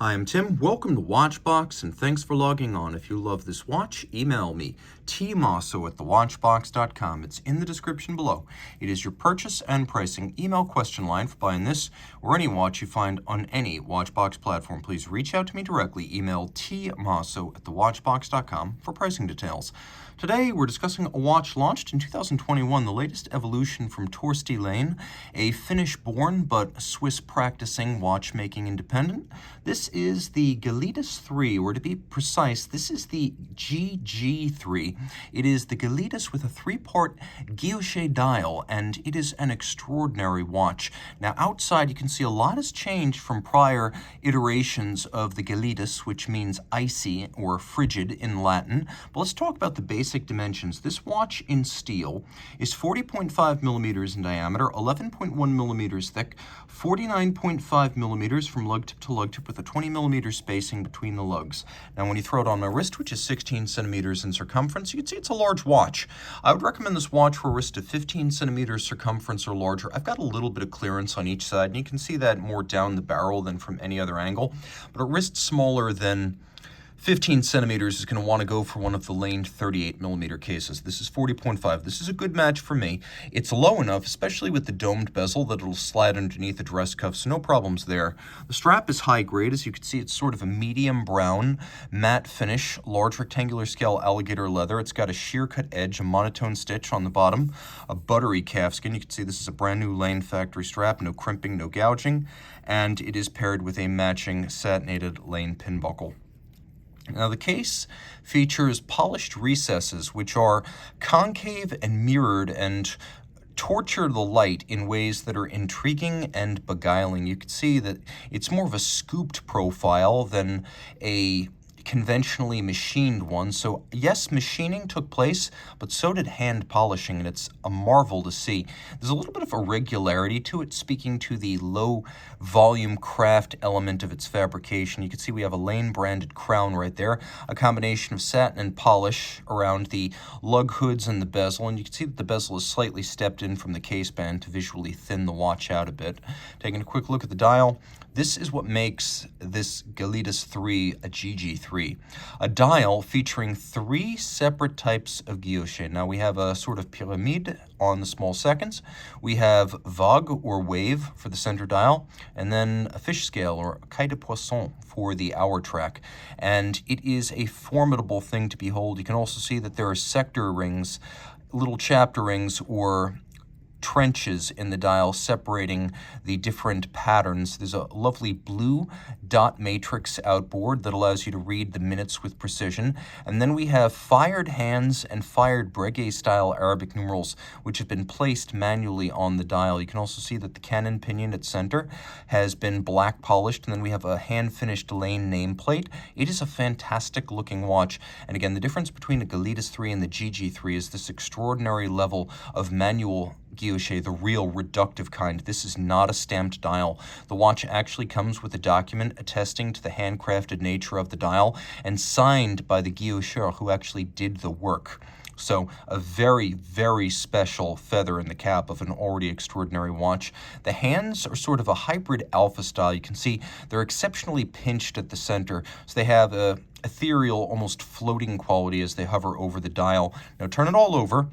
Hi, I'm Tim. Welcome to Watchbox, and thanks for logging on. If you love this watch, email me, tmosso@thewatchbox.com. It's in the description below. It is your purchase and pricing email question line for buying this or any watch you find on any Watchbox platform. Please reach out to me directly. Email tmosso@thewatchbox.com for pricing details. Today, we're discussing a watch launched in 2021, the latest evolution from Laine, a Finnish-born but Swiss-practicing watchmaking independent. This is the Gelidus 3, or to be precise, this is the GG3. It is the Gelidus with a three-part Gulloche dial, and it is an extraordinary watch. Now, outside, you can see a lot has changed from prior iterations of the Gelidus, which means icy or frigid in Latin. But let's talk about the basic dimensions. This watch in steel is 40.5 millimeters in diameter, 11.1 millimeters thick, 49.5 millimeters from lug tip to lug tip with a 20 millimeter spacing between the lugs. Now, when you throw it on my wrist, which is 16 centimeters in circumference, you can see it's a large watch. I would recommend this watch for a wrist of 15 centimeters circumference or larger. I've got a little bit of clearance on each side, and you can see that more down the barrel than from any other angle. But a wrist smaller than 15 centimeters is going to want to go for one of the Laine 38 millimeter cases. This is 40.5. This is a good match for me. It's low enough, especially with the domed bezel, that it'll slide underneath the dress cuff, so no problems there. The strap is high grade. As you can see, it's sort of a medium brown, matte finish, large rectangular scale alligator leather. It's got a sheer cut edge, a monotone stitch on the bottom, a buttery calfskin. You can see this is a brand new Laine factory strap, no crimping, no gouging, and it is paired with a matching satinated Laine pin buckle. Now, the case features polished recesses, which are concave and mirrored and torture the light in ways that are intriguing and beguiling. You can see that it's more of a scooped profile than a conventionally machined one. So yes, machining took place, but so did hand polishing, and it's a marvel to see. There's a little bit of irregularity to it, speaking to the low volume craft element of its fabrication. You can see we have a Laine branded crown right there, a combination of satin and polish around the lug hoods and the bezel, and you can see that the bezel is slightly stepped in from the case band to visually thin the watch out a bit. Taking a quick look at the dial, this is what makes this Gelidus 3 a GG3. A dial featuring three separate types of guilloche. Now, we have a sort of pyramide on the small seconds. We have vague or wave for the center dial, and then a fish scale or queue de poisson for the hour track. And it is a formidable thing to behold. You can also see that there are sector rings, little chapter rings, or trenches in the dial separating the different patterns. There's a lovely blue dot matrix outboard that allows you to read the minutes with precision. And then we have fired hands and fired breguet style Arabic numerals, which have been placed manually on the dial. You can also see that the cannon pinion at center has been black polished, and then we have a hand finished Laine nameplate. It is a fantastic looking watch. And again, the difference between the Gelidus 3 and the GG3 is this extraordinary level of manual guilloche, the real reductive kind. This is not a stamped dial. The watch actually comes with a document attesting to the handcrafted nature of the dial and signed by the guillocheur who actually did the work. So a very, very special feather in the cap of an already extraordinary watch. The hands are sort of a hybrid alpha style. You can see they're exceptionally pinched at the center, so they have a ethereal, almost floating quality as they hover over the dial. Now turn it all over.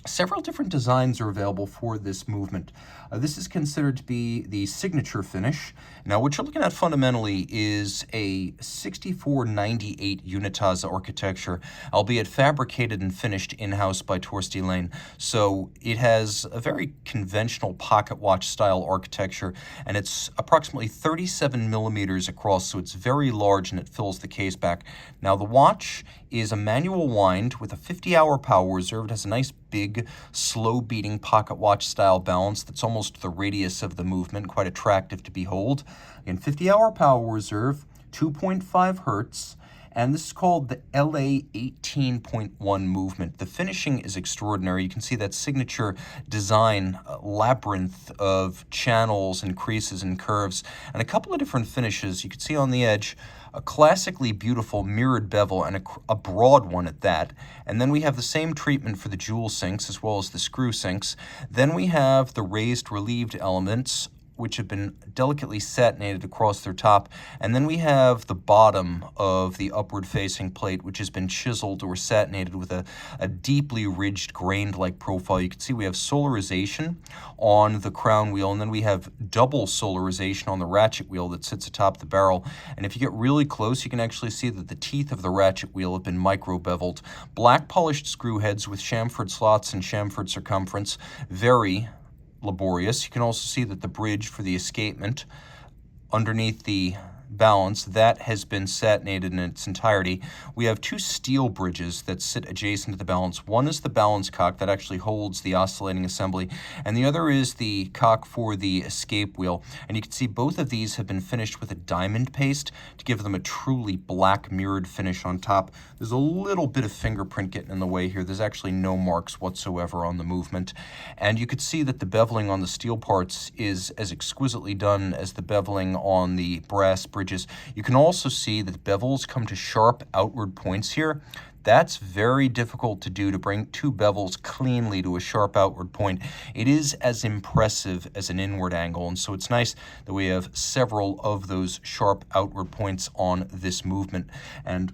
Several different designs are available for this movement. This is considered to be the signature finish. Now, what you're looking at fundamentally is a 6498 Unitaz architecture, albeit fabricated and finished in-house by Laine. So it has a very conventional pocket watch style architecture, and it's approximately 37 millimeters across, so it's very large and it fills the case back. Now, the watch is a manual wind with a 50-hour power reserve. It has a nice big, slow-beating pocket watch style balance that's almost the radius of the movement, quite attractive to behold. Again, 50-hour power reserve, 2.5 hertz, and this is called the LA 18.1 movement. The finishing is extraordinary. You can see that signature design, labyrinth of channels and creases and curves, and a couple of different finishes. You can see on the edge a classically beautiful mirrored bevel and a broad one at that. And then we have the same treatment for the jewel sinks as well as the screw sinks. Then we have the raised relieved elements which have been delicately satinated across their top. And then we have the bottom of the upward-facing plate, which has been chiseled or satinated with a deeply ridged, grained-like profile. You can see we have solarization on the crown wheel, and then we have double solarization on the ratchet wheel that sits atop the barrel. And if you get really close, you can actually see that the teeth of the ratchet wheel have been micro-beveled. Black polished screw heads with chamfered slots and chamfered circumference. Very laborious. You can also see that the bridge for the escapement underneath the balance, that has been satinated in its entirety. We have two steel bridges that sit adjacent to the balance. One is the balance cock that actually holds the oscillating assembly, and the other is the cock for the escape wheel. And you can see both of these have been finished with a diamond paste to give them a truly black mirrored finish on top. There's a little bit of fingerprint getting in the way here. There's actually no marks whatsoever on the movement. And you could see that the beveling on the steel parts is as exquisitely done as the beveling on the brass bridges. You can also see that the bevels come to sharp outward points here. That's very difficult to do, to bring two bevels cleanly to a sharp outward point. It is as impressive as an inward angle, and so it's nice that we have several of those sharp outward points on this movement. And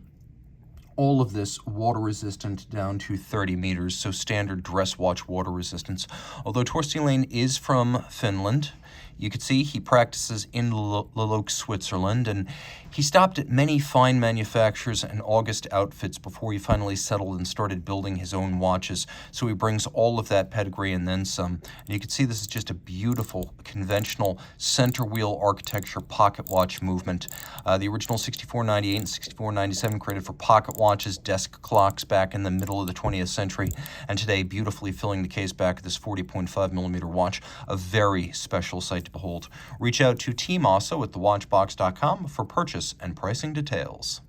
all of this water resistant down to 30 meters, so standard dress watch water resistance. Although Torsti Laine is from Finland, you can see he practices in Gulloche, Switzerland, and he stopped at many fine manufacturers and August outfits before he finally settled and started building his own watches. So he brings all of that pedigree and then some. And you can see this is just a beautiful, conventional center wheel architecture pocket watch movement. The original 6498 and 6497 created for pocket watches, desk clocks back in the middle of the 20th century, and today beautifully filling the case back of this 40.5 millimeter watch, a very special sight to behold. Reach out to Team Mosso at thewatchbox.com for purchase and pricing details.